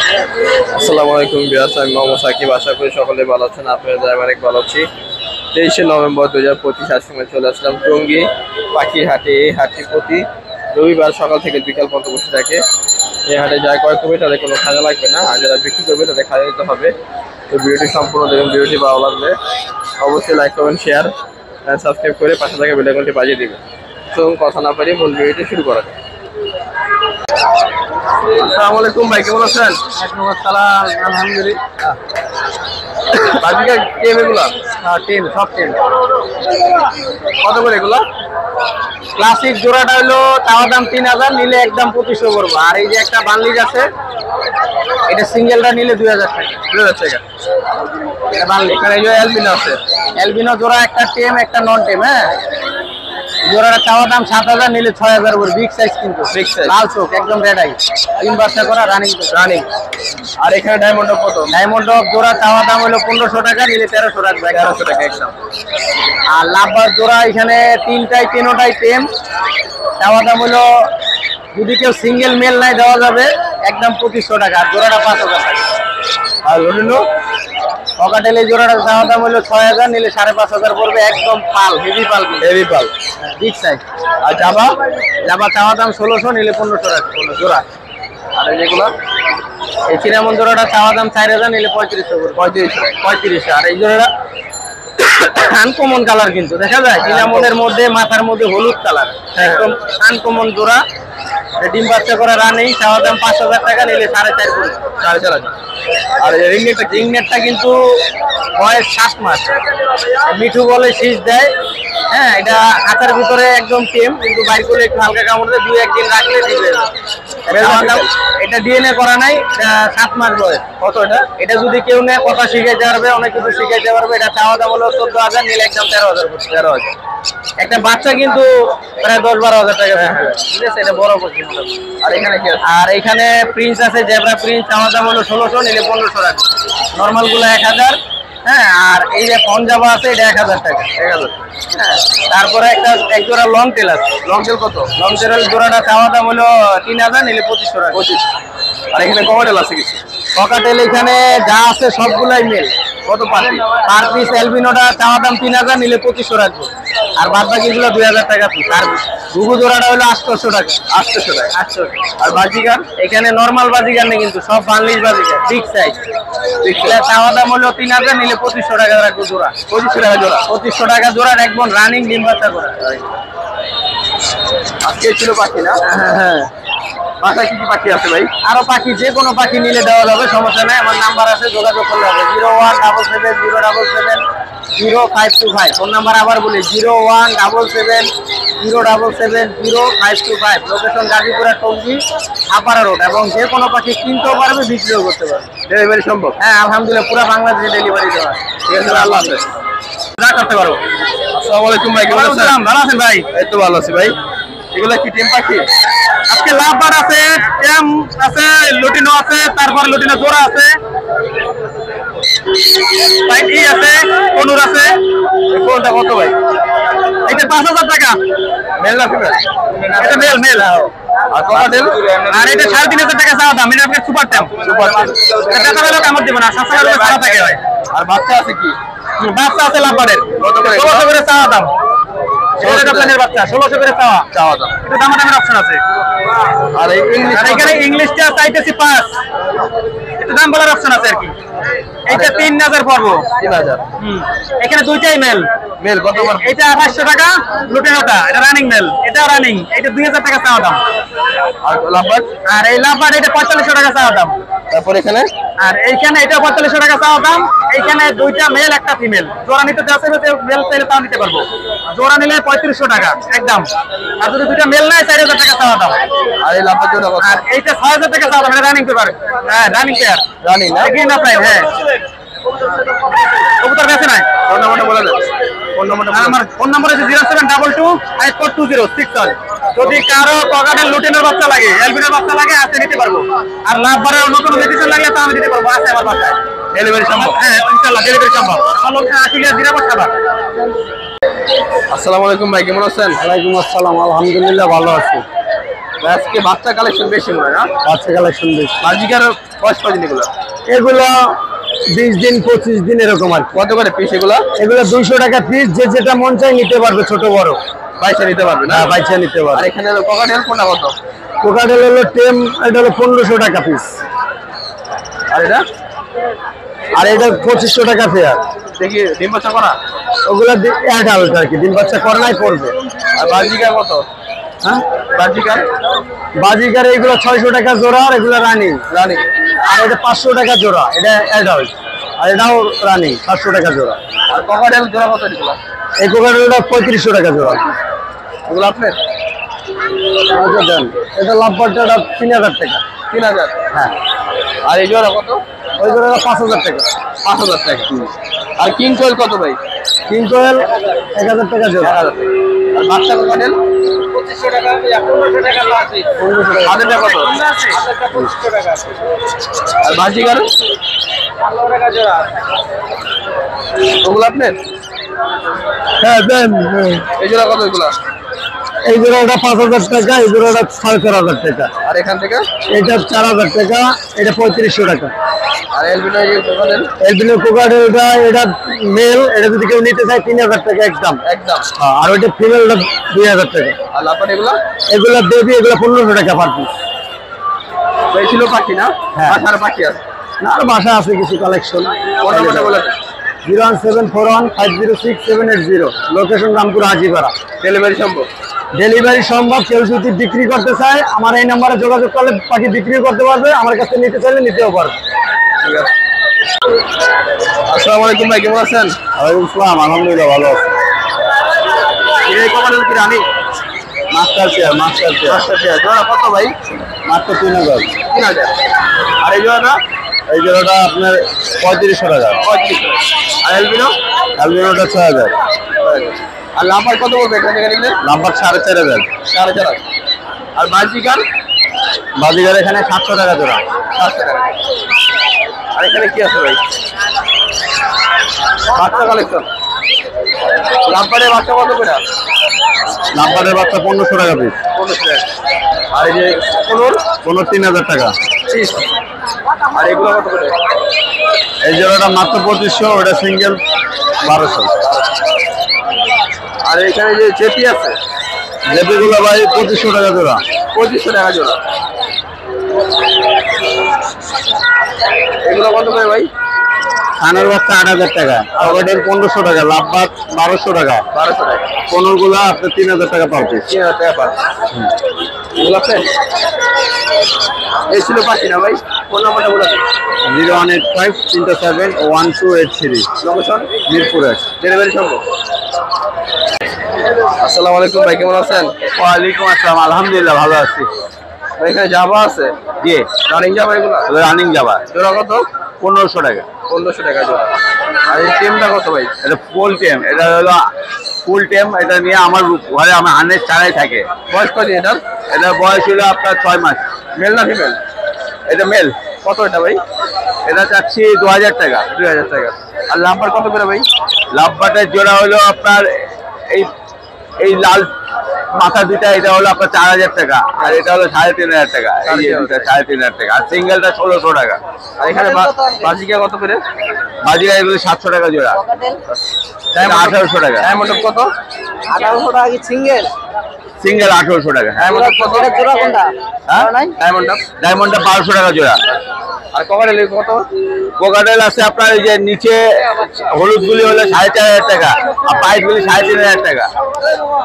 আসসালামু আলাইকুম ভিউয়ার্স, আমি মোহাম্মদ সাকিব। আশা করি সকলে ভালো আছেন। আপনাদের অনেক ভালো আছি। 23শে নভেম্বর 2025 আজ সময় চলে আসলাম টঙ্গী পাখির হাটে। এই হাটটি প্রতি রবিবার সকাল থেকে বিকাল পর্যন্ত বসে থাকে। এই হাটে যারা ক্রয় করবে তাদের কোনো খাজা লাগবে না, আর যারা বিক্রি করবে তাদের খাজা দিতে হবে। তো ভিডিওটি সম্পূর্ণ দেখুন। ভিডিওটি ভালো লাগলে অবশ্যই লাইক করবেন, শেয়ার সাবস্ক্রাইব করে পাশে থাকা বেল আইকনটি বাজিয়ে দিবেন। তো কথা না পারি মূল ভিডিওটি শুরু করা যায়। আসসালামু আলাইকুম ভাই, কেমন আছেন? আসসালাম, আলহামদুলিল্লাহ। বাজিকা টেম এগুলা? টিম সব টিম। কত করে এগুলা? ক্লাসিক জোড়াটা হলো তাওয়া দাম 3000, নিলে একদম 2500 করবো। আর এই যে একটা বানলিজ আছে, এটা সিঙ্গেলটা নিলে 2000 টাকা। 2000 টাকা এটা বানলিজ। এখানে এই যে অ্যালবিনো আছে। অ্যালবিনো জোড়া একটা টেম একটা নন টেম। হ্যাঁ, জোড়াটা চাওয়া দাম 7000, নিলে 6000 করে। বিগ সাইজ কিন্তু, বিগ সাইজ, লাল চোখ, একদম রেড আই, 3 বাচ্চা করা রানিং। আর এখানে ডায়মন্ড কত? ডায়মন্ড জোড়া চাওয়া দাম হলো 1500 টাকা, নিলে 1300 টাকা। 1300 টাকা একদম। আর লাভবার জোড়া এখানে তিনোটাই টেম। চাওয়া দাম হলো, যদি কেউ সিঙ্গেল মেল নাই দেওয়া যাবে একদম 2500 টাকা। আর জোড়াটা 5000 টাকা। আর রইলো পকাটেলে জোড়াটা চাওয়া দাম হলো 6000, নিলে 5500 পড়বে। একদম পাল, হেভি পাল, বিগ সাইজ। আর জামা চাওয়া দাম 1600, নিলে 1500 টাকা জোড়া। আর যেগুলো এই চিনামন জোড়াটা চাওয়া দাম 4000, নিলে 3500 পড়বে। 3500। আর এই জোড়াটা আনকমন কালার, কিন্তু দেখা যায় চিনামনের মধ্যে মাথার মধ্যে হলুদ কালার, একদম আনকমন জোড়া। ডিম বাচ্চা করা রানিং, চাওয়া দাম 5000 টাকা, নিলে 4.5 পড়বে। 4.5। আর রিংনেটটা কিন্তু বয়স 7 মাস। মিঠু বলে শীষ দেয়। হ্যাঁ, এটা হাতের ভিতরে একদম টেম, কিন্তু বাইর করলে একটু হালকা কামড় দেয়। 2-1 দিন রাখলে দিবে। এটা ডিএনএ করা নাই, 7 মাস বয়স। কত এটা? এটা যদি কেউ নেয় কথা শিখাইতে পারবে, অনেক কিছু শিখাইতে পারবে। এটা চাওয়া দাম হলো 14000, নিলে একদম 13000 পড়বে। 13,000। একটা বাচ্চা কিন্তু প্রায় 10-12 হাজার টাকা। ঠিক আছে, এটা বড় পক্ষী। আর এখানে কি আছে? আর এখানে প্রিন্স আছে, জেব্রা প্রিন্স। চাওয়া দাম হলো 1600, নিলে 1500 টাকা। নর্মাল গুলো 1000। হ্যাঁ, আর এই যে পঞ্জাবা আছে, এটা 1000 টাকা। 1000। হ্যাঁ, তারপরে এক জোড়া লং টেল আছে। লং টেল কত? লং টেল জোড়াটা চাওয়া দাম হলো 3000, নিলে 2500 টাকা। 25। আর এখানে কমাটেল আছে কিছু? পকাটেল এখানে যা আছে সবগুলাই মেল। কত পার্টি? পার পিস অ্যালবিনোটা চাওয়া দাম 3000, নিলে 2500 রাখবো। আর বাদ বাকিগুলো 2000 টাকা পিস। আর ঘুঘু জোড়াটা হলো 800 টাকা। 800 টাকা। 800। আর বাজিকার? এখানে নরমাল বাজিকার নেই, কিন্তু সব বাংলিশ বাজিকার, বিগ সাইজ। চাওয়া দাম হলো 3000, নিলে 2500 টাকা রাখবো জোড়া। 2500 টাকা জোড়া। 2500 টাকা জোড়া, একদম রানিং ডিম বাচ্চা করা। আজকে ছিল পাখি না? হ্যাঁ, বাসায় কি কি পাখি আছে ভাই? আরো পাখি, যে কোনো পাখি নিলে দেওয়া যাবে, সমস্যা নাই। আমার নাম্বার আছে, যোগাযোগ করলে হবে। 01770000525। ফোন নাম্বার আবার বলি, 0177007700525। লোকেশন গাজীপুরের টঙ্গী আপারা রোড। এবং যে কোনো পাখি কিনতেও পারবে, বিক্রিও করতে পারবে। ডেলিভারি সম্ভব? হ্যাঁ, আলহামদুলিল্লাহ, পুরো বাংলাদেশে ডেলিভারি দেওয়া। ঠিক আছে, আল্লাহ হাফেজ। যা করতে পারবো। আসসালামু আলাইকুম ভাই, কেমন আছেন? ভালো আছেন ভাই? এই তো ভালো আছি ভাই। এগুলা কি টিম পাখি? আজকে লাভবার আছে, ট্যাম আছে, লুটিনো আছে, তারপর লুটিনো জোড়া আছে, পাইটি আছে, কনুর আছে। কোনটা কত ভাই? এটা 5000 টাকা। মেল না ফিমেল? এটা মেল। আর কমাটেল? আর এটা 3500 টাকা চাওয়া দাম। এটা আপনার সুপার ট্যাম। এটা টাকা হলেও কামড় দিবে না, 700 টাকা ছাড়া থাকে হয়। আর বাচ্চা আছে কি? বাচ্চা আছে লাভবারের। কত করে? 1600 করে চাওয়া দাম। 1600 প্ল্যানের বাচ্চা, 1600 করে চাওয়া দাম। এটা দামাদামের অপশন আছে। আর এই ইংলিশ? আর এখানে ইংলিশটা চাইতেছি 5। এটা দাম বলার অপশন আছে আর কি। এটা 3000 পড়বো। 3000। এখানে দুইটাই মেল। মেল কত পড়বে? এটা 2800 টাকা, লুটেনোটা এটা রানিং মেল, এটা রানিং। এটা 2000 টাকা চাওয়া দাম। আর লাভবার্ড? আর এই লাভবার্ড এটা 4500 টাকা চাওয়া দাম। তারপর এখানে? আর এইখানে এটা 4500 টাকা চাওয়া দাম। এইখানে দুইটা মেল একটা ফিমেল। জোড়া নিতে যাচ্ছে, মেল চাইলে তাও নিতে পারবো। জোড়া নিলে 3500 টাকা একদম। আর যদি দুইটা মেল নাই 4000 টাকা চাওয়া দাম। আর এই লাভবার্ড জোড়া কত? আর এইটা 6000 টাকা চাওয়া দাম। এটা রানিং পেপার। হ্যাঁ, রানিং পেয়ার। রানিং না? Green up line. হ্যাঁ, কবুতর বেঁচে নাই। ফোন নাম্বারটা বলে দেন। ফোন নাম্বারটা? আমার ফোন নাম্বার আছে 072254206। যদি কারো পকেটের লুটিনের বাচ্চা লাগে, এলবিনের বাচ্চা লাগে, আসতে নিতে পারবো। আর লাভবারের নতুন মেডিসিন লাগলে তা আমি দিতে পারবো, আছে আমার বাসায়। ডেলিভারি সম্ভব? হ্যাঁ, ইনশাআল্লাহ ডেলিভারি সম্ভব। আমার লোক আশুলিয়া জিরাবাদ খাবার। আসসালামু আলাইকুম ভাই, কেমন আছেন? ওয়ালাইকুম আসসালাম, আলহামদুলিল্লাহ ভালো আছি। আজকে বাচ্চা কালেকশন বেশি মনে হয় না? বাচ্চা কালেকশন বেশি। বাজিকার বয়স কয়দিন এগুলো? এগুলো 20 দিন 25 দিন এরকম আর কি। কত করে পিস এগুলো? এগুলো 200 টাকা পিস, যে যেটা মন চাই নিতে পারবে, ছোট বড় বাইশে নিতে পারবে না? হ্যাঁ বাইচা নিতে আর পারবে। এখানে হলো ককাটেল, কোনটা কত? কোকাটেল হলো টেম, এটা হলো 1500 টাকা পিস, আর এটা আর এটা 2500 টাকা পেয়ার। দেখি ডিম বাচ্চা করা। ওগুলো অ্যাডাল্ট আর কি, ডিম বাচ্চা করে নাই, করবে। আর বাজিকার কত? হ্যাঁ বাজিকার বাজিকার এগুলো 600 টাকা জোড়া, আর এগুলো রানিং। রানি। আর এটা 500 টাকা জোড়া, এটা অ্যাডাল্ট, আর এটাও রানিং 500 টাকা জোড়া। আর ককাটেল জোড়া কত এগুলো? এই কোকাটেলটা 3500 টাকা জোড়া। এগুলো আপনার? আচ্ছা দেন, এটা লাভবারটা 3000 টাকা। 3000। হ্যাঁ, আর এই জোড়া কত? ওই জোড়াটা 5000 টাকা। 5000 টাকা। আর কিং কোয়েল কত ভাই? কিং কোয়েল 1000 টাকা জোড়া। 1000 টাকা। আর বাচ্চা ককাটেল 2500 টাকা, 1500 টাকা আছে। 1500 টাকা। আদেরটা কত? 2500 টাকা। আর বাজিকার 15 টাকা জোড়া। ওগুলো আপনার? হ্যাঁ দেন। এই জোড়া কত এগুলা? এই জোড়াটা 5000 টাকা, এই জোড়াটা 4500 টাকা। আর এখান থেকে? এটা 4000 টাকা, এটা 3500 টাকা। আর এলবিনো এই ককাটেল? এলবিনো কোকাটেলটা এটা মেল, এটা যদি কেউ নিতে চায় 3000 টাকা একদম। একদম। আর ওইটা ফিমেলটা 2000 টাকা। আর লাপাট এগুলা? এগুলা বেবি, এগুলা 1500 টাকা পার পিস। এই ছিল পাখি না? হ্যাঁ। আর পাখি আছে। না, আর বাসা আছে কিছু কালেকশন। কোন নাম্বারটা বলে দেন? 01741506780, লোকেশন রামপুর হাজিপাড়া। ডেলিভারি সম্ভব? ডেলিভারি সম্ভব। কেউ যদি বিক্রি করতে চায় আমার এই নাম্বারে যোগাযোগ করলে পাখি বিক্রিও করতে পারবে, আমার কাছে নিতে চাইলে নিতেও পারবে। ঠিক আছে। আসসালামু আলাইকুম ভাই, কেমন আছেন? ওয়ালাইকুম আসসালাম, আলহামদুলিল্লাহ ভালো আছে। এই ককাটেল কি রানি? Master pair, master pair. আচ্ছা ঠিক আছে। জোড়া কত ভাই? মাত্র 3000। 3000। আর এই জোড়াটা? এই জোড়াটা আপনার 3500 টাকা। 35। আর এলবিনো? অ্যালবিনোটা 6000। আর লাপাট কত বলবে এখান থেকে নিলে? নাম্বার 4500। 4500। আর বাজিকার? বাজিগার এখানে 700 টাকা জোড়া। 700 টাকা। আর এখানে কি আছে ভাই? বাচ্চা কালেকশন। লাপাটের বাচ্চা কত করে? নাম্বারের বাচ্চা 1500 টাকা পিস। 1500 টাকা। আর এই যে কোনোর 3000 টাকা। 30। আর এগুলো কত করে? এই জোড়াটা মাত্র 2500, ওটা সিঙ্গেল 1200। আর এখানে যে জেপি আছে, জেপিগুলো ভাই 2500 টাকা জোড়া। 2500 টাকা জোড়া। এগুলো কত করে ভাই? থানার বাচ্চা 8000 টাকা, ওটার 1500 টাকা, লাভবাদ 1200 টাকা। 1200 টাকা। কোনোগুলো আপনার 3000 টাকা পার পিস। 3000 টাকা পার। এগুলো আছে? এই ছিল পাখি না ভাই? ফোন নাম্বারটা বলে দিন। 01853271283, লোকেশন? মিরপুরে। ডেলিভারি সম্ভব? আসসালামু আলাইকুম ভাই, কেমন আছেন? ওয়ালাইকুম আসসালাম, আলহামদুলিল্লাহ ভালো আছি। ভাই এখানে জাবা আছে? জি, রানিং জাবা এগুলো? রানিং যাবা জোড়া কত? 1500 টাকা। 1500 টাকা জোড়া। আর এই টেমটা কত ভাই? এটা ফুল টেম, এটা হলো ফুল টেম। এটা নিয়ে আমার ঘরে আমার হানের চারাই থাকে। বয়স কত এটার? এটা বয়স হলো আপনার 6 মাস। মেল না ফিমেল? এটা মেল। কত এটা ভাই? এটা চাচ্ছি 2000 টাকা। 2000 টাকা। আর লাম্বার কত করে ভাই? লাভবাটের জোড়া হলো আপনার এই এই লাল মাথা দুটা, এটা হলো আপনার 4000 টাকা, আর এটা হলো 3500 টাকা। এই যে দুটা 3500 টাকা, আর সিঙ্গেলটা 1600 টাকা। আর এখানে বাজিকা কত করে? বাজিকা এগুলো 700 টাকা জোড়া। এটা 1800 টাকা। ডায়মন্ড কত? 1800 টাকা কি সিঙ্গেল? সিঙ্গেল 1800 টাকা। ডায়মন্ড কত? জোড়া কোনটা? হ্যাঁ? ডায়মন্ড। ডায়মন্ডটা 1200 টাকা জোড়া। আর কভারেল কত? কোকাটেল আছে আপনার এই যে নিচে হলুদ গুলি হলো 4500 টাকা, আর পাইপ গুলি 3500 টাকা।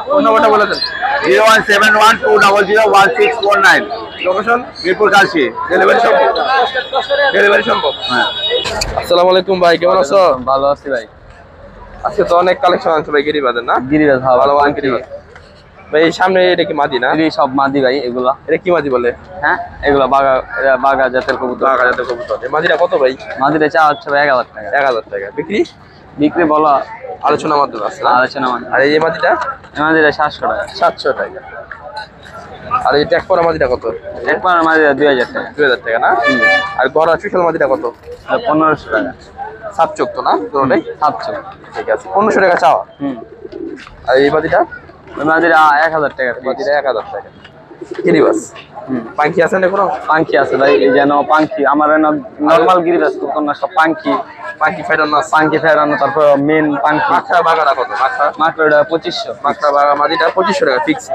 ফোন নাম্বারটা বলে দেন। 01712001649, লোকেশন? মিরপুর কালসি। ডেলিভারি সম্ভব? ডেলিভারি সম্ভব। হ্যাঁ। আসসালামু আলাইকুম ভাই, কেমন আছো? ভালো আছি ভাই। আজকে তো অনেক কালেকশন আছে ভাই গিরিবাদের না? গিরিবাজ ভালো ভালো গিরিবাদ। ভাই এই সামনে এটা কি মাদি না? এই সব মাদি ভাই এগুলা। এটা কি মাদি বলে? হ্যাঁ, এগুলা বাগা জাতের কবুতর। টাকা যাতে কবুতর। এই মাদিটা কত ভাই? মাদিটা চা হচ্ছে ভাই 1000 টাকা। 1000 টাকা। বিক্রি? বিক্রি বলা আলোচনার মাধ্যমে আছে না? আলোচনা মানে। আর এই মাদিটা? মাদিটা 700 টাকা। 700 টাকা। আর এই ট্যাগ করা মাদিটা কত? একবার মাদিটা 2000 টাকা। 2000 টাকা না? আর গড়া স্পেশাল মাদিটা কত? আর 1500 টাকা। সাত চোখ তো না দুটোটাই? 700। ঠিক আছে, 1500 টাকা চাওয়া। হুম। আর এই মাদিটা? ওই মাদিটা 1000 টাকা। মাদিটা 1000 টাকা। গিরিবাস পাঙ্কি আছে না কোনো? পাঙ্কি আছে ভাই, এই যেন পাঙ্কি আমার নরমাল গিরিবাস তো না, সব পাঙ্কি পাঙ্কি ফেরানো আছে। পাঙ্কি ফেরানো, তারপর মেন পাঙ্কি। মাথা বাগাটা কত? মাত্র এটা 2500। মাথা বাগা মাদিটা 2500 টাকা ফিক্স।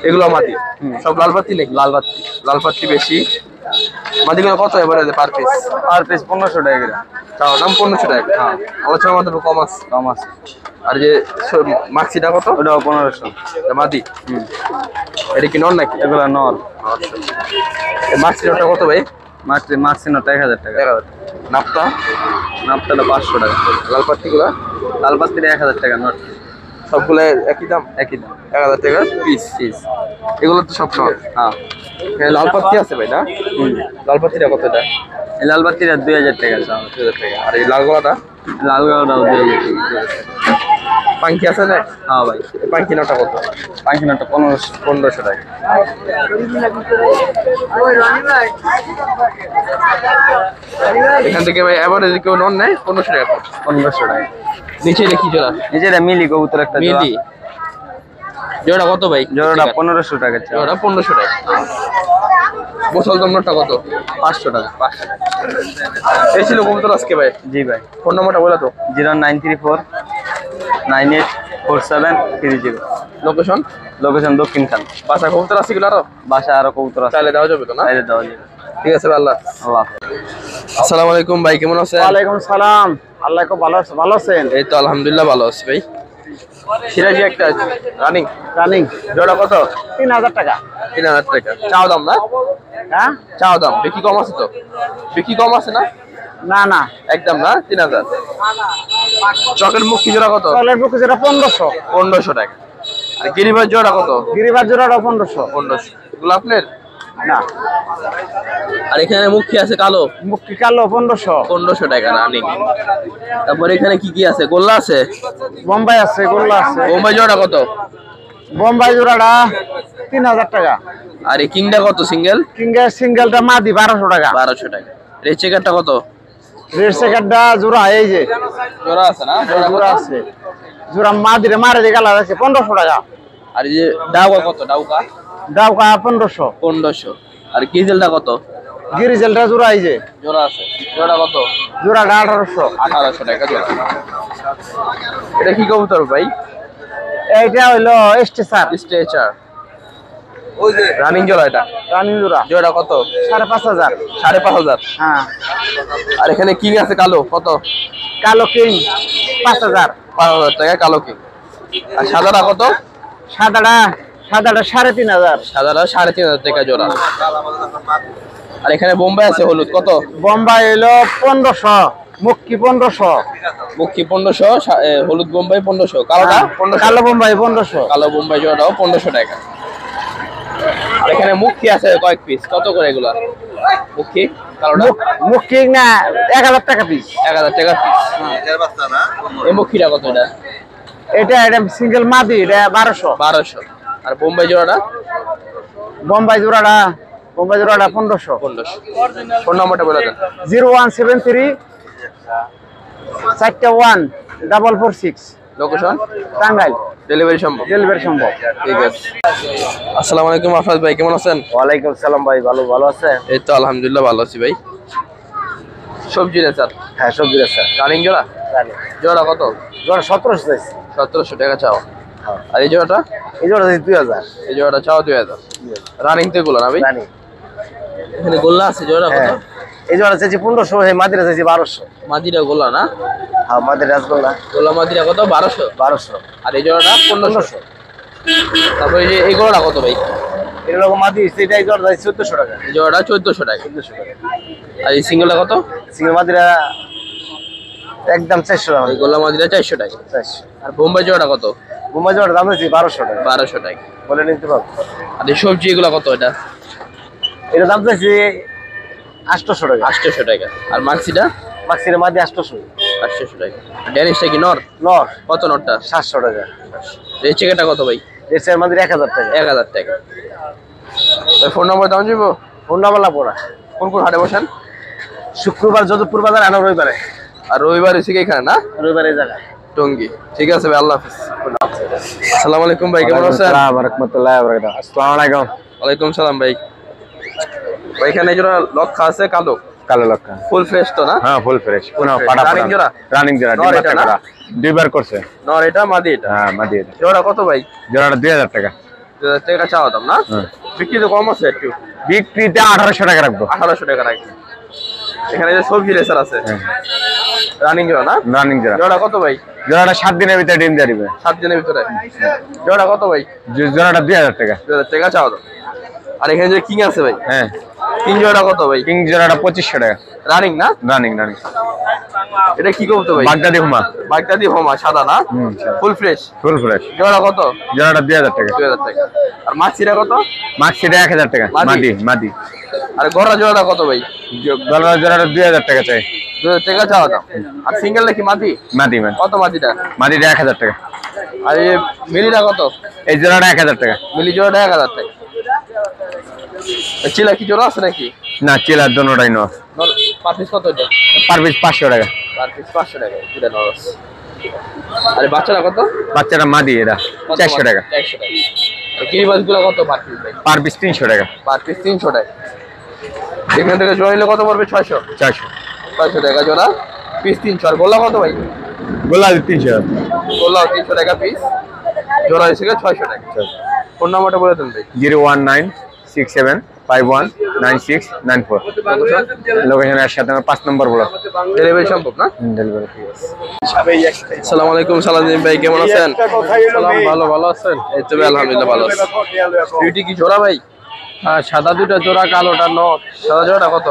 এগুলো মাদি সব লাল বাতি নাকি? লাল বাতি। লাল বাতি বেশি। মাদিগুলো কত এবারে পার পিস? পার পিস 1500 টাকা করে। তাও দাম 1500 টাকা। হ্যাঁ, আলোচনার মধ্যে কম আছে। কম আছে। আর যে মাক্সিটা কত? ওটাও 1500। এটা মাদি। এটা কি নর নাকি? এগুলা নর। মাক্সিটা কত ভাই? মাক্সিনোটা 1000 টাকা। নাপটা? নাপটাটা 500 টাকা। লাল পাত্তিগুলা? লাল বাতিটা 1000 টাকা নট। সবগুলো একই দাম? একই দাম। 1000 টাকা পিস। এগুলো তো সব নর। হ্যাঁ, এখানে লাল পাত্তি আছে ভাই না? লাল পাত্তিটা কত? এটা এই লাল বাতিটা 2000 টাকা। 2000 টাকা। আর এই লাল গলাটা? লাল গাওটাও 2000 টাকা। পাঙ্কি আছে না? হ্যাঁ ভাই, পাঙ্কি নটা কত? পাঙ্কি নটটা 1500 টাকা। এখান থেকে ভাই এভারেজ কেউ নন নেয় 1500 টাকা। 1500 টাকা। নিচে দেখি জোড়া নিজেরা মিলি কবুতর একটা জোড়া। মিলি জোড়া কত ভাই? জোড়াটা 1500 টাকা। জোড়া 1500 টাকা। গোসল দমনটা কত? 500 টাকা। 500 টাকা। এই ছিল কবুতর আজকে ভাই। জি ভাই। ফোন নাম্বারটা বলে তো। 0934 984730। লোকেশন? লোকেশন দক্ষিণ খান। বাসা কবুতর আছে কিলো আরো? বাসা আরো কবুতর আছে, চাইলে দেওয়া যাবে তো না? চাইলে দেওয়া যাবে। ঠিক আছে ভাই, আল্লাহ। আল্লাহ। আসসালামু আলাইকুম ভাই, কেমন আছেন? ওয়ালাইকুম সালাম। আল্লাহ খুব ভালো আছে। ভালো আছেন? এই তো আলহামদুলিল্লাহ ভালো আছি ভাই। সিরাজি একটা রানিং। রানিং জোড়া কত? 3000 টাকা। 3000 টাকা। চাও দাম না? হ্যাঁ, চাও দাম বিক্রি কম আছে তো? বিক্রি কম আছে না? না না, একদম না? 3000। চকের মুখ কি জোড়া কত? চলের বুকে যেটা 1500। 1500 টাকা। আর গিরিবাজ জোড়া কত? গিরিবাজ জোড়াটা 1500। 1500। এগুলো আপনার? না, আর এখানে মুখী আছে কালো? মুক্তি কালো 1500। 1500 টাকা রানিং। তারপর এখানে কি কি আছে? গোল্লা আছে? বোম্বাই আছে, গোল্লা আছে। বোম্বাই জোড়া কত? বোম্বাই জোড়াটা 3000 টাকা। আর এই কিংটা কত সিঙ্গেল? সিঙ্গেলটা মাদি 1200 টাকা। 1200 টাকা। রেড চেকারটা কত? রেড সেকেন্ডটা জোড়া এই যে জোড়া আছে না? জোড়া আছে। জোড়া মাদিরে মারে যে কালার আছে 1500 টাকা। আর এই যে ডাউকা কত? ডাউকা ডাউকা 1500। 1500। আর গিজেলটা কত? গিরিজেলটা জোড়া এই যে জোড়া আছে। জোড়া কত? জোড়াটা 1800। 1800 টাকা জোড়া। এটা কি কবুতর ভাই? এইটা হইলো স্টেসার। স্ট্রেচার। ওই যে রানিং জোড়া এটা। রানিং জোড়া জোড়া কত? 5500। 5500। হ্যাঁ, আর এখানে কিং আছে কালো কত? কালো কিং 5000। 5000 টাকা কালো কিং। আর সাদাটা কত? সাদাটা 3500। সাদাটা 3500 টাকা জোড়া। আর এখানে বোম্বাই আছে হলুদ কত? বোম্বাই হইলো 1500। মুক্কি 1500। মুখী 1500, হলুদ বোম্বাই 1500, কালোটা 1500। কালো বোম্বাই 1500। কালো বোম্বাই জোড়াটাও 1500 টাকা। আর এখানে মুখী আছে কয়েক পিস, কত করে এগুলা? মুখী কালোটা মুক্কি না 1000 টাকা পিস। 1000 টাকা পিস। এই মুখীটা কত? এটা এটা সিঙ্গেল মাদি, এটা 1200। 1200। আর বোম্বাই জোড়াটা? বোম্বাই জোড়াটা 1500। 1500। ফোন নাম্বারটা বলে দেন। 0173 41 446। লোকেশন? টাঙ্গাইল। ডেলিভারি সম্ভব? ডেলিভারি সম্ভব। ঠিক আছে। আসসালামু আলাইকুম আফরাজ ভাই, কেমন আছেন? ওয়ালাইকুম সালাম ভাই, ভালো আছে? এই তো আলহামদুলিল্লাহ ভালো আছি ভাই। সবজি রে স্যার? হ্যাঁ, সবজি আছে। রানিং জোড়া? জোড়া কত? জোড়া 1700 চাইছি। 1700 টাকা চাও। আর এই জোড়াটা? এই জোড়া 2000। এই জোড়াটা চাও 2000। রানিং তো এগুলো না ভাই? রানি। এখানে গোল্লা আছে জোড়া কত? হ্যাঁ, এই জোড়া চাইছি 1500, এই মাদিরা চাইছি 1200। মাদিরা গোল্লা না? হ্যাঁ, মাদিরা রাসগোল্লা গোল্লা মাদিরা কত? 1200। 1200। আর এই জোড়াটা 1500। তারপরে এই যে এই গোড়াটা কত ভাই? এরকম মাদি সেটা এই জোড়া চাইছি 1400 টাকা। এই জোড়াটা 1400 টাকা। 1400 টাকা। আর এই সিঙ্গেলটা কত? সিঙ্গেল মাদিরা একদম 400 টাকা। এই গোল্লা মাদিরা 400 টাকা। 400। আর বোম্বাই জোড়াটা কত? বোম্বাই জোড়া দাম চাইছি 1200 টাকা। 1200 টাকা। বলে নিতে পারবো। আর এই সবজি এগুলো কত? এটা এটা দাম চাইছি 800 টাকা। 800 টাকা। আর মাক্সিটা? মাক্সির মাদি 800। 800 টাকা। ড্যানিশটা কি নর? নর কত নরটা? 700 টাকা। রেড চেকারটা কত ভাই? এর মাদির 1000 টাকা। 1000 টাকা। ফোন নম্বর দাম যাবো? ফোন নাম্বার লাগবো না। কোন কোন হাটে বসেন? শুক্রবার যোধপুর বাজার, আর রবিবারে। আর রবিবার এসে এখানে না? রবিবারে এই জায়গায়। টঙ্গী। ঠিক আছে ভাই, আল্লাহ হাফেজ। আসসালামু আলাইকুম ভাই, কেমন আছেন? আসসালামু রাহমাতুল্লাহি ওয়া বারাকাতুহু। আসসালামু আলাইকুম। ওয়ালাইকুম সালাম ভাই। এখানে জোড়া লক্ষা আছে কালো কালো লক্ষা ফুল ফ্রেশ তো না? হ্যাঁ ফুল ফ্রেশ, কোনো Fresh. পাটা Running জোড়া? রানিং জোড়া, নর এটা না? দুইবার করছে। নর এটা মাদি এটা? হ্যাঁ মাদি এটা। জোড়া কত ভাই? জোড়াটা 2000 টাকা। 2000 টাকা চাওয়া দাম না? হ্যাঁ বিক্রি তো কম আছে একটু, বিক্রিতে 1800 টাকা রাখবো। 1800 টাকা রাখি। এখানে যে সবজি রেসার আছে হ্যাঁ রানিং জোড়া না? রানিং জোড়া। জোড়া কত ভাই? জোড়াটা 7 দিনের ভিতরে ডিম দিয়ে দিবে। 7 দিনের ভিতরে। জোড়া কত ভাই? জোড়াটা 2000 টাকা। 2000 টাকা চাওয়া দাম। আর এখানে যে কিং আছে ভাই, হ্যাঁ কিং জোড়া কত ভাই? কিং জোড়াটা 2500 টাকা। রানিং না? রানিং। এটা কি করতে ভাই? বাগদাদি হুমা। বাগদাদি হোমা সাদা না? Full fresh. Full fresh. জোড়া কত? জোড়াটা 2000 টাকা। 2000 টাকা। আর মাছিরা কত? মাক্সিটা 1000 টাকা। মাদি? মাদি। আর গড়া জোড়া কত ভাই? গলার জোড়াটা 2000 টাকা চাই। 2000 টাকা চাওয়া দাম। আর সিঙ্গেল নাকি মাদি? মাদি। কত মাদিটা? মাদিটা 1000 টাকা। আর এই মিলিটা কত? এই জোড়াটা 1000 টাকা। মিলি জোড়াটা 1000 টাকা। চিলা কি জোড়া আছে নাকি? না চিলার দোনোটাই ন। পার পিস কত এটা? পার পিস 500 টাকা। পার পিস 500 টাকা দুটা নরস। আরে বাচ্চারা কত? বাচ্চাটা মাদি এটা 400 টাকা। 400 টাকা। আর কিরিবাজগুলো কত পার পিস ভাই? পার পিস 300 টাকা। পার পিস 300 টাকা। এখান থেকে জোড়া নিলে কত পড়বে? 600। 600 টাকা জোড়া, পিস 300। আর গোল্লা কত ভাই? গোলা 300। গোল্লাও 300 টাকা পিস, জোড়া হয়েছে 600 টাকা। ফোন নাম্বারটা বলে দেন ভাই। 01967519694। লোকেশন এর সাথে আমার 5 নম্বর বলো। ডেলিভারি সম্ভব না? ডেলিভারি ঠিক আছে। আসসালামু আলাইকুম সালাউদ্দিন ভাই, কেমন আছেন? ভালো আছেন? এই তো ভাই, আলহামদুলিল্লাহ ভালো আছি। বিউটি কি জোড়া ভাই? সাদা দুইটা জোড়া, কালোটা নট। সাদা জোড়াটা কত?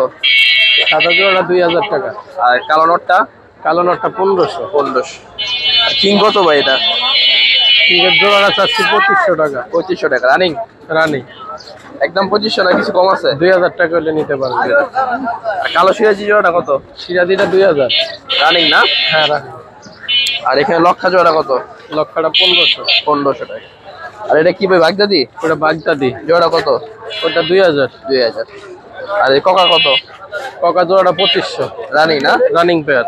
সাদা জোড়াটা 2000 টাকা। আর কালো নটটা? কালো নটটা 1500। 1500। আর কিং কত ভাই এটা? কিংয়ের জোড়াটা চাচ্ছি 2500 টাকা। 2500 টাকা। রানিং? রানি একদম 2500 না কিছু কম আছে? 2000 টাকা হলে নিতে পারবে। আর কালো সিরাজি জোড়াটা কত? সিরাজিটা 2000। রানিং না? হ্যাঁ রানি। আর এখানে লক্ষা জোড়া কত? লক্ষাটা 1500। 1500 টাকা। আর এটা কি ভাই, বাগদাদি? ওটা বাগদাদি। জোড়া কত? ওটা 2000। 2000। আর এই কোকা কত? ককা জোড়াটা 2500। রানিং না? Running pair.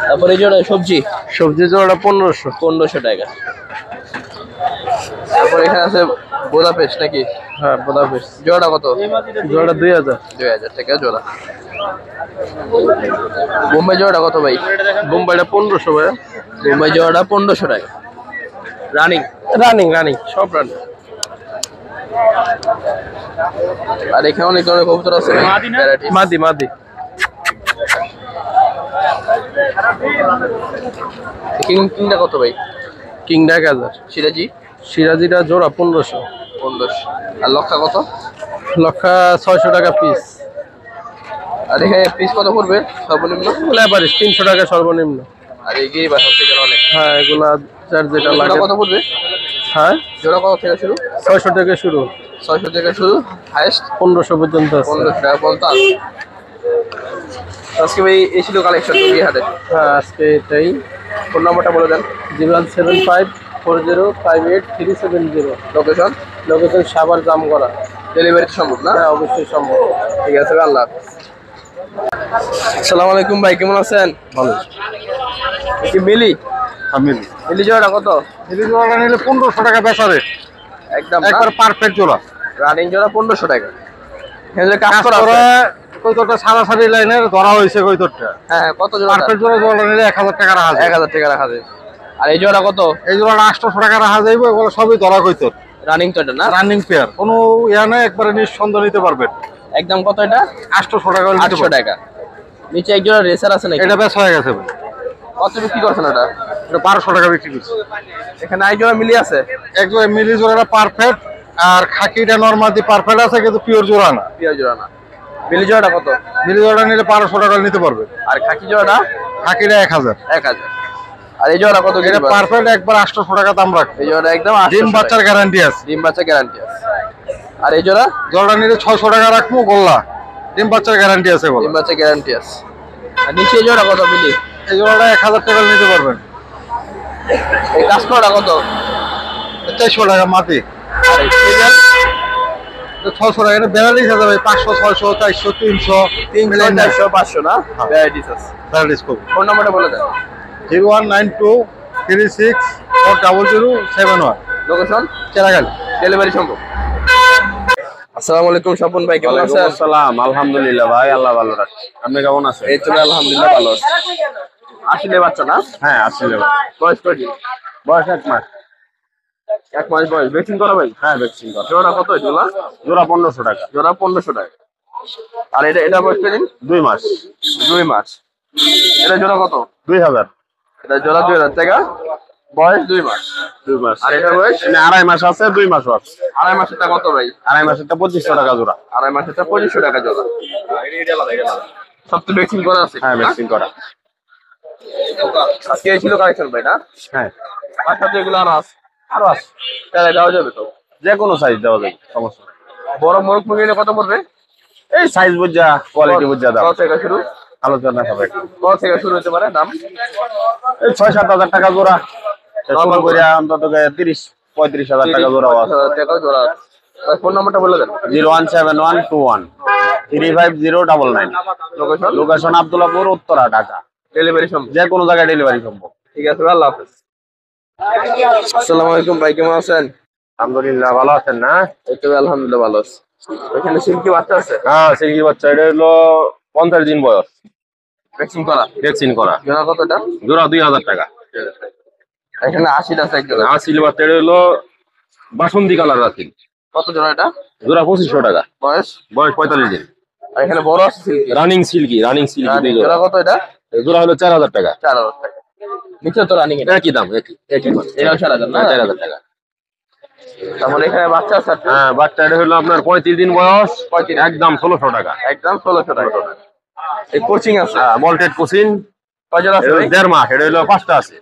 তারপরে এই জোড়া সবজি সবজি জোড়াটা 1500। 1500 টাকা। তারপর এখানে আছে বোদাপেস্ট নাকি? হ্যাঁ বোদাপেস্ট। জোড়া কত? জোড়াটা 2000। 2000 টাকা জোড়া। বোম্বাই জোড়াটা কত ভাই? বোম্বাইটা 1500 ভাই। বোম্বাই জোড়াটা 1500 টাকা। রানিং? রানিং সব রানিং। আর এখানে অনেক ধরনের কবুতর আছে ভাই, variety। মাদি। কিংটা কত ভাই? কিংটা 1000। সিরাজি? সিরাজিটা জোড়া 1500। 1500। আর লক্ষা কত? লক্ষা 600 টাকা পিস। আর এখানে পিস কত পড়বে সর্বনিম্ন? এভারেজ 300 টাকা সর্বনিম্ন। আর এই গিরি বাস থেকে অনেক। হ্যাঁ এগুলা যার যেটা লাগে। জোড়া কত পড়বে? হ্যাঁ জোড়া কত থেকে শুরু? 600 থেকে শুরু, 600 থেকে শুরু, হাইয়েস্ট 1500 পর্যন্ত আছে। 1500 টাকা পর্যন্ত আছে। আজকে ভাই এই ছিল কালেকশন টঙ্গী হাটে। হ্যাঁ আজকে এটাই। ফোন নাম্বারটা বলে দেন। 07540583770। Location? Location Savar Jamgora. Delivery তো সম্ভব না? হ্যাঁ অবশ্যই সম্ভব। ঠিক আছে ভাই, আল্লাহ হাফেজ। আসসালামু আলাইকুম ভাই, কেমন আছেন? ভালো। কি মিলি? আমি মিলি জোড়া কত? এই জোড়াটা নিলে 1500 টাকা বেচা রে। একদম একবার পারফেক্ট জোড়া। রানিং জোড়া 1500 টাকা। এখানে যে কাজ করা করে আছে, কয়তটা সারাসারি লাইনের ধরা হয়েছে কয়তটা। হ্যাঁ কত জোড়া? পারফেক্ট জোড়া নিলে 1000 টাকা রাখা যায়। 1000 টাকা রাখা যায়। আর এই জোড়া কত? এই জোড়াটা 800 টাকা রাখা যাইব। এগুলো সবই ধরা কইতো। রানিং তো এটা না? রানিং পেয়ার, কোনো ইয়া নাই, একবারে নিঃসন্দেহ নিতে পারবেন। একদম কত এটা? 800 টাকা। 800 টাকা। নিচে এক জোড়া রেসার আছে নাকি? এটা বেশ হয়ে গেছে ভাই। কত বিক্রি করছেন এটা? এটা 1200 টাকা বিক্রি করছে। এখানে এক জোড়া মিলি আছে? একজোড়া মিলি জোড়াটা পারফেক্ট, আর খাকিটা নরমালি পারফেক্ট আছে, কিন্তু পিওর জোড়া না। পিওর জোড়া না। মিলি জোড়াটা কত? মিলি জোড়া নিলে 1200 টাকা নিতে পারবে। আর খাকি জোড়াটা? খাকিটা 1000। 1000। আর এই জোড়া কত? এটা পারফেক্ট, একবার 800 টাকা দাম রাখবে। এই জোড়া একদম 800 ডিম বাচ্চার টাকা। গ্যারান্টি আছে। ডিম বাচ্চা গ্যারান্টি আছে। আর এই জোড়া? জোড়া নিলে 600 টাকা রাখবো। গোল্লা ডিম বাচ্চার গ্যারান্টি আছে। ডিম বাচ্চা গ্যারান্টি আছে। আর নিচে এই জোড়া কত মিলি? এই জোড়াটা 1000 টাকা নিতে পারবেন। এই কাস্টমারটা কত? 400 টাকা মাটি। আর এই সিরিয়াল? 600 টাকা। এটা ভ্যারাইটিস আছে ভাই, 500, 600, 400, 300, 300, 400, 500 না? ভ্যারাইটিস আছে। ভ্যারাইটিস কত? ফোন নাম্বারটা বলে দেন। 0192364007 লোকেশন চেরাগাল। ডেলিভারি সম্ভব। আসসালামু আলাইকুম স্বপন ভাই, কেমন আছেন? আসসালাম, আলহামদুলিল্লাহ ভাই, আল্লাহ ভালো রাখছে। আপনি কেমন আছেন? এই তো ভাই, আলহামদুলিল্লাহ ভালো আছি। আসলে বাচ্চা না? হ্যাঁ, আসলে বয়স কয়দিন? বয়স 1 মাস। 1 মাস বয়স। ভ্যাকসিন করা ভাই? হ্যাঁ, ভ্যাকসিন করা। জোড়া কত এগুলা? জোড়া 1500 টাকা। জোড়া 1500 টাকা। আর এটা বয়স কয়দিন? 2 মাস। 2 মাস। এটা জোড়া কত? 2000। এটা জোড়া 2000 টাকা, বয়স 2 মাস। 2 মাস। আর এটা বয়স? এখানে 2.5 মাস আছে, 2 মাসও আছে। 2.5 মাসেরটা কত ভাই? 2.5 মাসেরটা 2500 টাকা জোড়া। 2.5 মাসেরটা 2500 টাকা জোড়া। সব তো ভ্যাকসিন করা আছে? হ্যাঁ, ভ্যাকসিন করা। আজকে এই ছিল কালেকশন ভাই না? হ্যাঁ, আর সাথে এগুলো আরো আছে? আরো আছে। তাহলে দেওয়া যাবে তো? যে কোনো সাইজ দেওয়া যাবে, সমস্যা নেই। বড় মোরগ মুরগি নিলে কত পড়বে? এই সাইজ বুঝা, কোয়ালিটি বুঝা দাও। কত থেকে শুরু? আলোচনা হবে। কত থেকে শুরু হতে পারে দাম? এই 6-7 হাজার টাকা জোড়া। শুরু করে অন্তত 30-35 হাজার টাকা জোড়া আছে। টাকা জোড়া। ফোন নাম্বারটা বলে দেন। 01712135099। Location? Location Abdullahpur, Uttara, Dhaka. Delivery সম্ভব? যে কোনো জায়গায় ডেলিভারি সম্ভব। ঠিক আছে, আল্লাহ হাফেজ। আসসালামু আলাইকুম ভাই, কেমন আছেন? আলহামদুলিল্লাহ, ভালো আছেন না? এই তো আলহামদুলিল্লাহ ভালো আছি। এখানে সিল্কি বাচ্চা আছে? হ্যাঁ, সিল্কি বাচ্চা। এটা হলো 50 দিন বয়স। ভ্যাকসিন করা? ভ্যাকসিন করা। জোড়া কতটা? জোড়া 2000 টাকা। এখানে 80 আছে এক জোড়া। আর সিল্কি বাচ্চা এটা হলো বাসন্তী কালার আছে। কত জোড়া এটা? জোড়া 2500 টাকা। বয়স? বয়স 45 দিন। আর এখানে বড় আছে সিল্কি? রানিং সিল্কি দুই জোড়া জোড়া। কত এটা? জোড়া হলো 4000 টাকা। 4000 টাকা। নিচে তো রানিং এটা? একই দাম, একই দাম। এটাও 4000 না? 4000 টাকা। তারপরে এখানে বাচ্চা আছে একটা? হ্যাঁ, বাচ্চা এটা হলো আপনার 35 দিন বয়স। 35। একদম 1600 টাকা। একদম 1600 টাকা। এই কোচিং আছে? হ্যাঁ, মল্টেড কোচিন। কয় জোড়া আছে এটা ভাই? 1.5 মাস। এটা হলো 5টা আছে।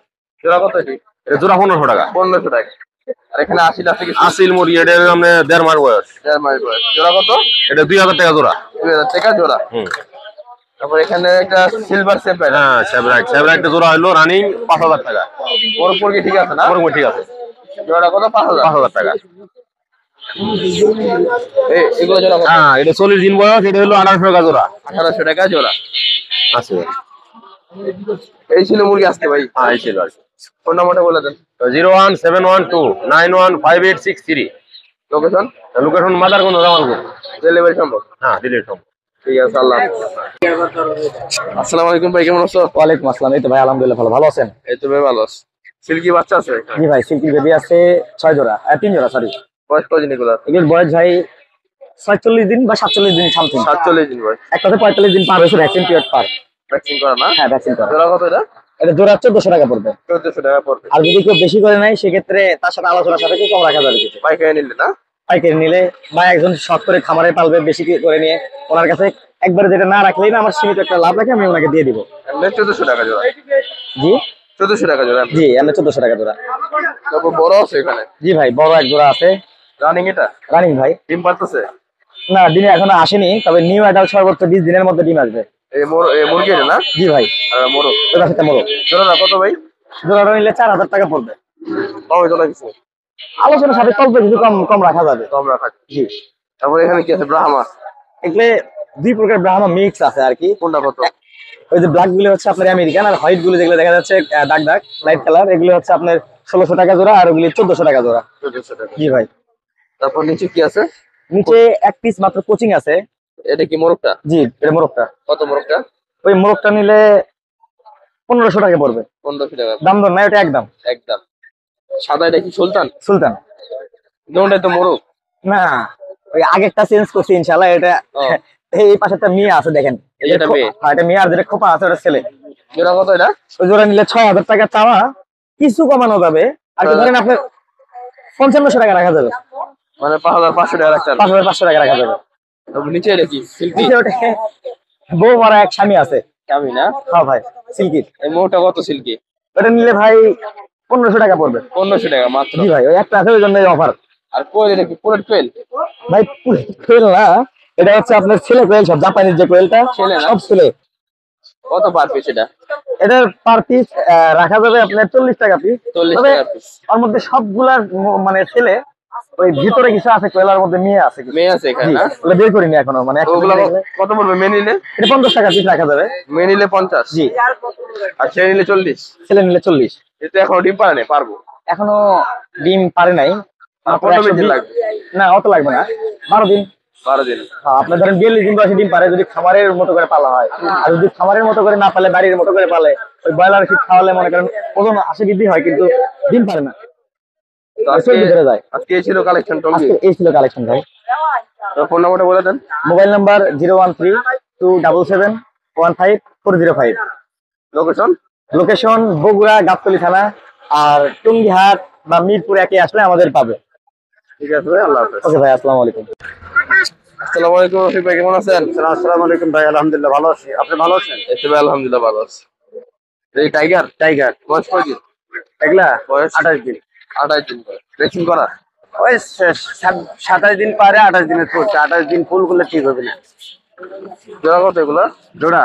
জোড়া কত এটি? এটা জোড়া 1500 টাকা। 1500 টাকা। আর এখানে 80 আছে কিছু? আসিল মুরগি, এটা হলো আপনার 1.5 মাস বয়স। 1.5 মাস বয়স। জোড়া কত? এটা 2000 টাকা জোড়া। 2000 টাকা জোড়া। হুম। তারপর এখানে একটা সিলভার সেপার। হ্যাঁ, সেভরাইট জোড়া হলো রানিং 5000 টাকা। ওর উপর কি ঠিক আছে না? মুরগি ঠিক আছে। জোড়া কত? 5000। 5000 টাকা। এগুলো জোড়া কত? হ্যাঁ, এটা 40 দিন বয়স। এটা হলো 1800 টাকা জোড়া। 1800 টাকা জোড়া। আছে। এই ছিল মুরগি আজকে ভাই। হ্যাঁ, এই ছিল আর কি। ফোন নাম্বারটা বলে দেন। 01712915863। Location? Location Madarganj, Jamalpur. Delivery সম্ভব? হ্যাঁ, ডিলিট সম্ভব। ঠিক আছে, আল্লাহ হাফেজ। আসসালামু আলাইকুম ভাই, কেমন আছো? ওয়ালাইকুম আসসালাম। এই তো ভাই আলহামদুলিল্লাহ ভালো আছেন? এই তো ভাই ভালো আছি। সিল্কি বাচ্চা আছে? জি ভাই, সিল্কির বেবি আছে 6 জোড়া, 3 জোড়া সরি। বয়স কদিন এগুলো? এগুলোর বয়স ভাই 46 দিন বা 47 দিন সামথিং। 47 দিন বয়স। এক কথা 45 দিন পার হয়েছে, ভ্যাকসিন পিরিয়ড পার। ভ্যাকসিন করা না? হ্যাঁ, ভ্যাকসিন করা। জোড়া কত এটা? এটা জোড়া 1400 টাকা পড়বে। 1400 টাকা পড়বে। আর যদি কেউ বেশি করে নেয় সেক্ষেত্রে তার সাথে আলোচনার সাথে কম রাখা যাবে কিছু। পাইকারি নিলে না? পাইকারি নিলে বা একজন শখ করে খামারে পালবে বেশি করে নিয়ে ওনার কাছে একবারে যেটা না রাখলেই না আমার সীমিত একটা লাভ রাখে আমি ওনাকে দিয়ে দিব। এমনি 1400 টাকা জোড়া। জি 1400 টাকা জোড়া। জি, আমি 1400 টাকা জোড়া। তারপর বড় আছে এখানে? জি ভাই, বড় এক জোড়া আছে রানিং এটা? রানিং ভাই। ডিম পারতেছে? না, ডিমে এখনো আসেনি, তবে নিউ অ্যাডাল্ট সর্বোচ্চ 20 দিনের মধ্যে ডিম আসবে। এই মুরগি এটা না? জি ভাই, মোরগ। ওটার সাথে মোরগ। জোড়া কত ভাই? জোড়াটা নিলে 4000 টাকা পড়বে। কমে চলে গেছে? আলোচনার সাথে অল্প কিছু কম কম রাখা যাবে। কম রাখা। জি। তারপর এখানে কি আছে? ব্রাহ্মা? এগুলো 2 প্রকার ব্রাহ্মা মিক্স আছে আর কি। কোনটা কত? ওই যে ব্ল্যাক গুলো হচ্ছে আপনার আমেরিকান, আর হোয়াইট গুলো যেগুলো দেখা যাচ্ছে দাগ দাগ লাইট কালার, এগুলো হচ্ছে আপনার 1600 টাকা জোড়া, আর ওগুলি 1400 টাকা জোড়া। 1400 টাকা। জি ভাই। তারপর নিচে কি আছে? নিচে এক পিস মাত্র কোচিং আছে। এটা কি মোরগটা? জি, এটা মোরগটা। কত মোরগটা? ওই মোরগটা নিলে 1500 টাকা পড়বে। 1500 টাকা। দাম দর না, এটা একদম। একদম। সাদা এটা কি সুলতান? সুলতান। দুটোই তো মোরগ। না, ওই আগেরটা চেঞ্জ করছি ইনশাআল্লাহ। এটা এই পাশেরটা মিয়া আছে দেখেন। এটা মেয়ে? হ্যাঁ, এটা মিয়া, আর যেটা খোপা আছে ওটা ছেলে। জোড়া কত এটা? ওই জোড়া নিলে 6000 টাকা চাওয়া, কিছু কমানো যাবে। আর কি ধরেন আপনার 5500 টাকা রাখা যাবে। মানে 5500 টাকা রাখতে হবে। 5500 টাকা রাখা যাবে। তারপর নিচে এটা কি? সিল্কি? নিচে ওটা বউ মারা এক স্বামী আছে। আমি না? হ্যাঁ ভাই, সিল্কি। এই মোরগটা কত সিল্কি? ওটা নিলে ভাই 1500 টাকা পড়বে। 1500 টাকা মাত্র? জি ভাই, ওই একটা আছে ওই জন্য অফার। আর কোয়েল এটা কি? পুরো কোয়েল? ভাই কোয়েল না, এটা হচ্ছে আপনার ছেলে কোয়েল, সব জাপানিজ যে কোয়েলটা ছেলে না? সব ছেলে। কত পার পিস এটা? এটার পার পিস রাখা যাবে আপনার 40 টাকা পিস। 40 তবে টাকা পিস। ওর মধ্যে সবগুলার মানে ছেলে ওই ভিতরে কিছু আছে, কোয়েলার মধ্যে মেয়ে আছে কিছু। মেয়ে আছে এখানে জি, না? ওগুলো বের করিনি এখনো, মানে তো ওগুলো কত পড়বে মেয়ে নিলে? এটা 50 টাকা পিস রাখা যাবে। মেয়ে নিলে 50? জি। আর ছেলে নিলে 40? ছেলে নিলে 40। এতে এখনো ডিম পারে না, পারবো? এখনো ডিম পারে নাই। আর কত দিন লাগবে? না অত লাগবে না, 12 দিন। 12 দিন। হ্যাঁ, আপনার ধরেন 42 দিন বয়সে ডিম পারে যদি খামারের মতো করে পালা হয়। আর যদি খামারের মতো করে না পালে, বাড়ির মতো করে পালে, ওই ব্রয়লার ফিড খাওয়ালে মনে করেন ওজন আসে বৃদ্ধি হয়, কিন্তু ডিম পারে না, তো আজকে ধরে যায়। আজকে এই ছিল কালেকশন টঙ্গী। আজকে এই ছিল কালেকশন ভাই। তো ফোন নাম্বারটা বলে দেন। Mobile number 013-277-15405। Location? Location Bogura Gabtali থানা, আর টুঙ্গিহাট বা মিরপুর একে আসলে আমাদের পাবে। ঠিক আছে ভাই, আল্লাহ হাফেজ। ওকে ভাই, আসসালামু আলাইকুম। আসসালামু আলাইকুম রফিক ভাই, কেমন আছেন? আসসালামু আলাইকুম ভাই, আলহামদুলিল্লাহ ভালো আছি, আপনি ভালো আছেন? এই তো ভাই আলহামদুলিল্লাহ ভালো আছি। এই টাইগার টাইগার বয়স কয়দিন? এগুলা বয়স 28 দিন। 28 দিন বয়স। ভ্যাকসিন করা? ওই 27 দিন পারে, 28 দিনের পড়ছে, 28 দিন ফুল করলে ঠিক হবে না। জোড়া কত এগুলো? জোড়া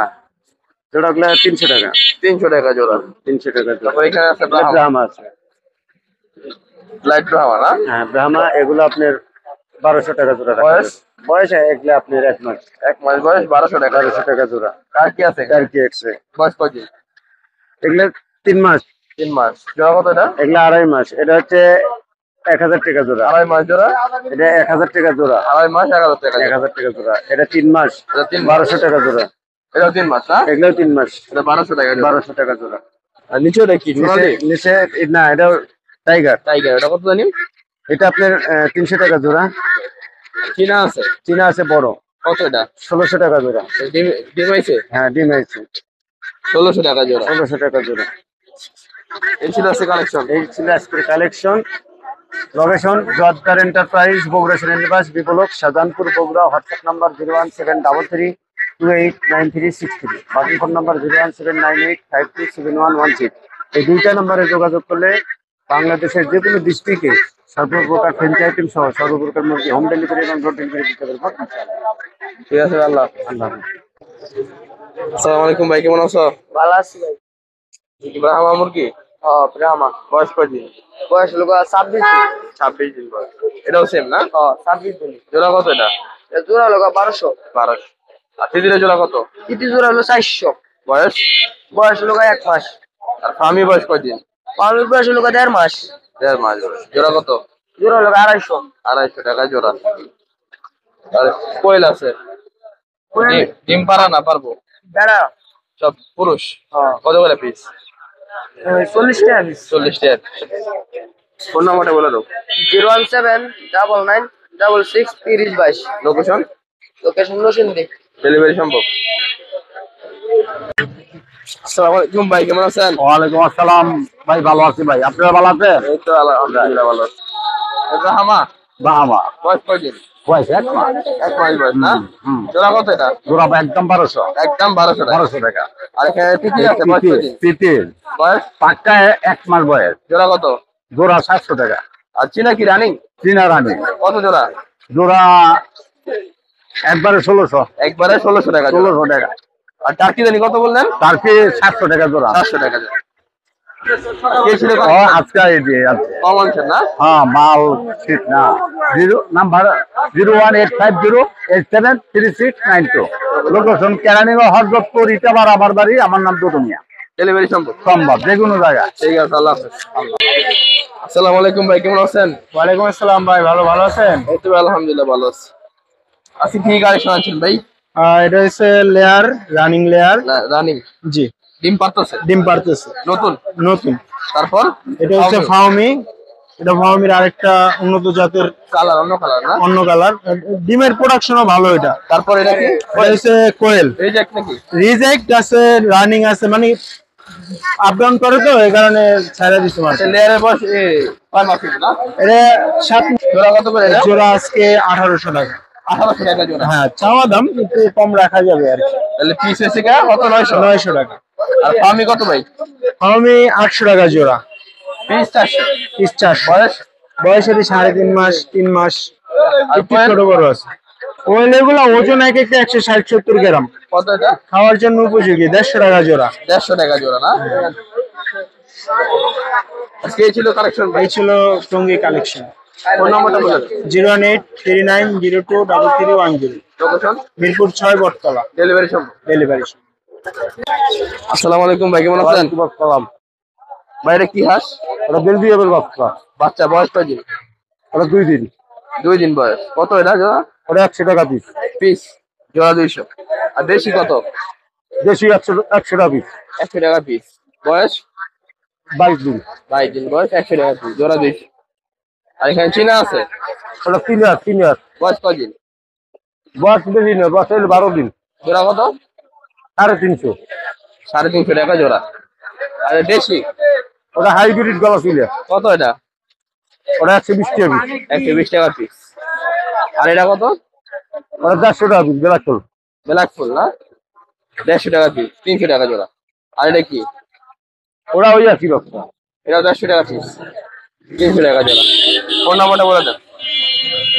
গুলা 300 টাকা। 300 টাকা জোড়া। 300 টাকা জোড়া। তারপর এখানে আছে ব্রাহ্মা আছে। লাইট ব্রাহ্মা না? হ্যাঁ, ব্রাহ্মা এগুলো আপনার 1200 টাকা জোড়া। বয়স? বয়স এগুলো আপনার 1 মাস। 1 মাস বয়স, 1200 টাকা। 1200 টাকা জোড়া। কার কি আছে? টার্কি এক্সে বয়স কয়দিন? এগুলো 3 মাস। 3 মাস। জোড়া কত এটা? এগুলো 2.5 মাস। এটা হচ্ছে 1000 টাকা জোড়া। 2.5 মাস জোড়া? এটা 1000 টাকা জোড়া। 2.5 মাস 1100 টাকা জোড়া। 1000 টাকা জোড়া। এটা 3 মাস। এটা 3 মাস। 1200 টাকা জোড়া। এটাও 3 মাস না? এগুলো 3 মাস। এটা 1200 টাকা জোড়া। 1200 টাকা জোড়া। আর নিচে ওটা কি? সোনালি? নিচে না, এটা টাইগার। টাইগার, এটা কত জানি? এটা আপনার 300 টাকা জোড়া। চীনা আছে? চীনা আছে বড়। কত এটা? 1600 টাকা জোড়া। ডিম ডিম হয়েছে? হ্যাঁ, ডিম আছে। 1600 টাকা জোড়া। 1600 টাকা জোড়া। এই ছিল আছে কালেকশন। এই ছিল আজকের collection. Location Jordar enterprise, Bogura Senanibas, Biplob, Shahjahanpur, Bogura. WhatsApp number 01733289363। বাকি ফোন নাম্বার 01798527116। এই দুইটা নম্বরে যোগাযোগ করলে বাংলাদেশের যে কোনো ডিস্ট্রিক্টে সর্বপ্রকার ফ্রেঞ্চ আইটেম সহ সর্বপ্রকার মুরগি হোম ডেলিভারি এবং ডোর ডেলিভারি দিতে পারবো। ঠিক আছে, আল্লাহ। আল্লাহ। আসসালামু আলাইকুম ভাই, কেমন আছো? ভালো আছি ভাই। ব্রাহ্মা মুরগি? হ্যাঁ, ব্রাহ্মা। বয়স কয়দিন? বয়স হলো 26 দিন। 26 দিন বয়স। এটাও সেম না? হ্যাঁ, 26 দিন। জোড়া কত এটা? জোড়া হলো 1200। 1200। আর তিতিরের জোড়া কত? ইতি জোড়া হলো 400। বয়স? বয়স হলো 1 মাস। আর ফার্মি বয়স কয়দিন? পালুর বয়স হলো 1.5 মাস। 1.5 মাস বয়স। জোড়া কত? জোড়া হলো 250। 250 টাকা জোড়া। আর কোয়েল আছে? ডিম পারা না পারবো? বেড়া সব পুরুষ? হ্যাঁ। কত করে পিস? 40 টাকা পিস। 40 টাকা। ফোন নাম্বারটা বলে দাও। 01799663022। লোকেশন? লোকেশন নরসিংদী। ডেলিভারি সম্ভব? আসসালামু আলাইকুম ভাই, কেমন আছেন? ওয়ালাইকুম আসসালাম ভাই, ভালো আছি ভাই, আপনারা ভালো আছেন? এই তো আলহামদুলিল্লাহ ভালো আছি। এটা হামা? বাহামা। বয়স কয়দিন? বয়স 1 মাস। 1 মাস বয়স না? জোড়া কত এটা? জোড়া একদম 1200। একদম 1200 টাকা। 1200 টাকা। আর এখানে তিতি আছে, বয়স কয়দিন? তিতির বয়স? পাক্কা 1 মাস বয়স। জোড়া কত? জোড়া 700 টাকা। আর চীনা কি রানিং? চীনা রানী। কত জোড়া? জোড়া একবারে 1600। একবারে 1600 টাকা জোড়া। 1600 টাকা। আর টার্কি জানি কত বললেন? টার্কি 700 টাকা জোড়া। 700 টাকা জোড়া। কে ছিল ও আজকে এই যে আছে। কম আনছেন না? হ্যাঁ, মাল ঠিক না। নাম্বার 01850873692। লোকেশন কেরানীগঞ্জ, হযরতপুর, ইটাবার আমার বাড়ি। আমার নাম দুদু মিয়া। ডেলিভারি সম্ভব? সম্ভব, যে কোনো জায়গা। ঠিক আছে, আল্লাহ হাফেজ। আসসালামু আলাইকুম ভাই, কেমন আছেন? ওয়ালাইকুম আসসালাম ভাই, ভালো আছেন? এই তো আলহামদুলিল্লাহ ভালো আছি। আজকে কি কালেকশন আনছেন ভাই? এটা হচ্ছে লেয়ার, রানিং লেয়ার। রানিং? জি। ডিম পারতেছে? ডিম পারতেছে। নতুন? নতুন। তারপর এটা হচ্ছে ফাউমি। এটা ফাউমির আরেকটা উন্নত জাতের কালার, অন্য কালার না? অন্য কালার। ডিমের প্রোডাকশনও ভালো এটা। তারপর এটা কি? এটা হচ্ছে কোয়েল। এই যে নাকি? রিজেক্ট আছে, রানিং আছে, মানে আপ ডাউন করে তো এই কারণে ছাড়া দিতে পারছে। লেয়ারের বয়স কয় মাস না? এটা 7 জোড়া কত করে এটা? জোড়া আজকে 1800 টাকা। 1800 টাকা জোড়া। হ্যাঁ, চাওয়া দাম কিন্তু কম রাখা যাবে আর কি। তাহলে পিস এসে কত? 900? 900 টাকা। আর ফার্মি কত ভাই? আমি 800 টাকা জোড়া। পিস 400? পিস 400। বয়স? বয়সের 3.5 মাস, 3 মাস। আর একটু ছোট বড় আছে। ওই এগুলো ওজন এক একটা 160-70 গ্রাম। কত এটা? খাওয়ার জন্য উপযোগী। 150 টাকা জোড়া। 150 টাকা জোড়া না? আজকে এই ছিল কালেকশন ভাই। এই ছিল টঙ্গী কালেকশন। ফোন নাম্বারটা বলে দেন। 01839023310 লোকেশন মিরপুর 6 বটতলা ডেলিভারি সম্ভব। ডেলিভারি। আসসালামু আলাইকুম ভাই, কেমন আছেন? সালাম। বাইরে কি হাঁস? ওটা বেলজিয়ামের বাচ্চা, বাচ্চা বয়স কয়দিন? ওটা 2 দিন। 2 দিন বয়স। কত এটা জোড়া? ওটা 100 টাকা পিস। পিস জোড়া 200। আর দেশি কত? দেশি 100 টাকা পিস। 100 টাকা পিস। বয়স 22 দিন। 22 দিন বয়স, 100 টাকা পিস, জোড়া 200। আর এখানে চীনা আছে, ওটা 3 ইয়ার। বয়স কয়দিন? বয়স বেশি না, বয়স হলো 12 দিন। জোড়া কত? 350। 350 টাকা জোড়া। আর দেশি ওটা হাইব্রিড গলা ছিল, কত এটা? ওটা 120 টাকা পিস। 120 টাকা পিস। আর এটা কত? ওটা 400 টাকা পিস বেলা চল। ব্ল্যাক ফুল না, 150 টাকা পিস, 300 টাকা জোড়া। আর এটা কি? ওরা ওই একই রকম। এটা 150 টাকা পিস, 300 টাকা জোড়া। ফোন নাম্বারটা বলে দেন।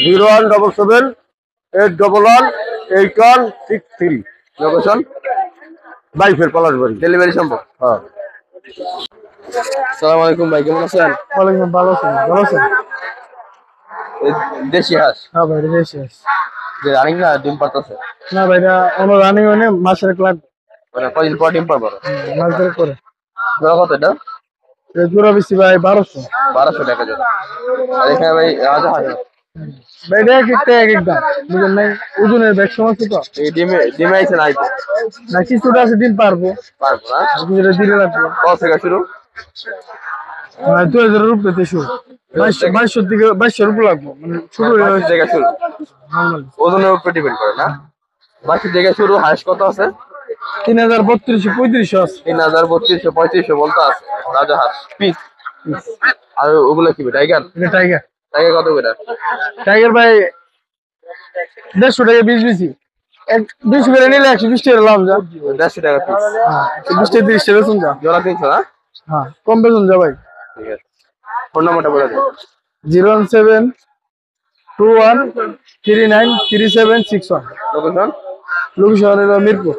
01778118163। লোকেশন বাইফের পলাশবাড়ি। ডেলিভারি সম্ভব। হ্যাঁ। আসসালামু আলাইকুম ভাই, কেমন আছেন? ওয়ালাইকুম, ভালো আছেন? ভালো আছেন? এই দেশি হাঁস হ্যাঁ ভাই, বেশি আছে। যে রানিং না ডিম পারতেছে, না ভাই, এটা আমার রানিং মানে মাসের ক্লাব মানে কয়দিন পর ডিম পারবো? মাস ধরে করে। জোড়া কত এটা? জোড়া বেশি ভাই 1200। 1200 টাকা জোড়া। আর এখানে ভাই হাজার হাজার ভাই এটা এক একটা এক একটা বুঝলেন নাই, ওজনের ব্যাগ সমস্যা তো। এই ডিমে ডিমে আইছে নাই তো? না কিছুটা আছে দিন পারবো, পারবো না। আর কিছুটা দিলে লাগবে। কত থেকে শুরু? 2000 রুপে থেকে শুরু, 2200 থেকে 2200 রুপে লাগবো, মানে শুরু হয়ে 22 থেকে শুরু, নর্মাল। ওজনের উপর ডিপেন্ড করে না? 22 থেকে শুরু। হাঁস কত আছে? 3032 3500 আছে। 3032 3500 বলতে আছে রাজা হাঁস পিস। আর ওগুলো কি টাইগার? এটা টাইগার। টাইগার কত করে? টাইগার ভাই 150 টাকা 20 বেশি, 20 করে নিলে 120 টাকা লাভ যা। 150 টাকা পিস, 20 টাকা 30 টাকা বেতন যা। জোড়া 300 না? হ্যাঁ, কম বেতন যা ভাই। ঠিক আছে, ফোন নাম্বারটা বলে দিন। 01721393761। লোকেশন লোকেশন হলো মিরপুর।